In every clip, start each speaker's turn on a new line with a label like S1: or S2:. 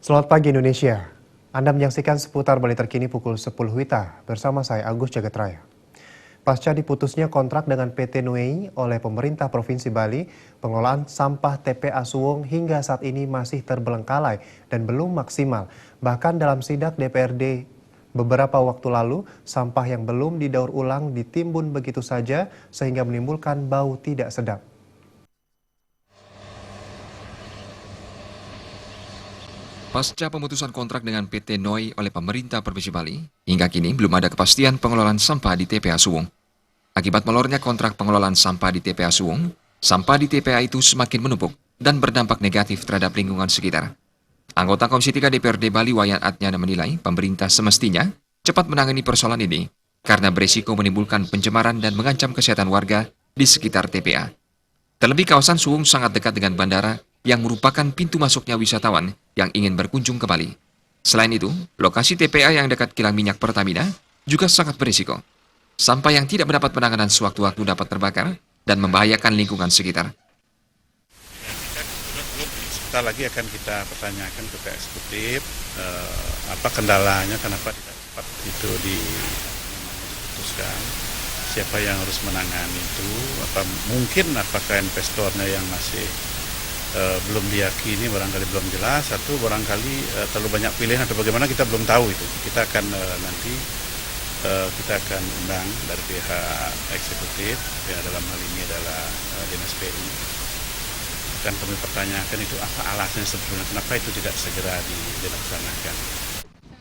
S1: Selamat pagi Indonesia. Anda menyaksikan seputar Bali terkini pukul 10 WITA bersama saya Agus Jagat-Raya. Pasca diputusnya kontrak dengan PT Nuei oleh pemerintah Provinsi Bali, pengelolaan sampah TPA Suwung hingga saat ini masih terbelengkalai dan belum maksimal. Bahkan dalam sidak DPRD beberapa waktu lalu, sampah yang belum didaur ulang ditimbun begitu saja sehingga menimbulkan bau tidak sedap.
S2: Pasca pemutusan kontrak dengan PT Noi oleh pemerintah Provinsi Bali, hingga kini belum ada kepastian pengelolaan sampah di TPA Suwung. Akibat molornya kontrak pengelolaan sampah di TPA Suwung, sampah di TPA itu semakin menumpuk dan berdampak negatif terhadap lingkungan sekitar. Anggota Komisi 3 DPRD Bali Wayan Atnyana menilai pemerintah semestinya cepat menangani persoalan ini karena berisiko menimbulkan pencemaran dan mengancam kesehatan warga di sekitar TPA. Terlebih kawasan Suwung sangat dekat dengan bandara yang merupakan pintu masuknya wisatawan yang ingin berkunjung ke Bali. Selain itu, lokasi TPA yang dekat kilang minyak Pertamina juga sangat berisiko. Sampah yang tidak mendapat penanganan sewaktu-waktu dapat terbakar dan membahayakan lingkungan sekitar.
S3: Sebentar lagi akan kita pertanyakan ke Pak Eksekutif apa kendalanya, kenapa tidak cepat itu diputuskan, siapa yang harus menangani itu, apakah investornya yang masih belum diyakini, barangkali belum jelas, atau barangkali terlalu banyak pilihan atau bagaimana, kita belum tahu itu. Kita akan nanti kita akan undang dari pihak eksekutif, ya dalam hal ini adalah Dinas PU. Akan kami pertanyakan itu apa alasannya sebetulnya, kenapa itu tidak segera dilaksanakan.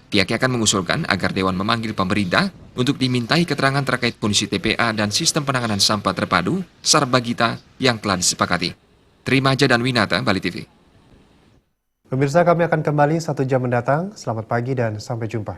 S2: Pihaknya akan mengusulkan agar Dewan memanggil pemerintah untuk dimintai keterangan terkait kondisi TPA dan sistem penanganan sampah terpadu Sarbagita yang telah disepakati. Terima Aja dan Winata, Bali TV.
S1: Pemirsa, kami akan kembali 1 jam mendatang. Selamat pagi dan sampai jumpa.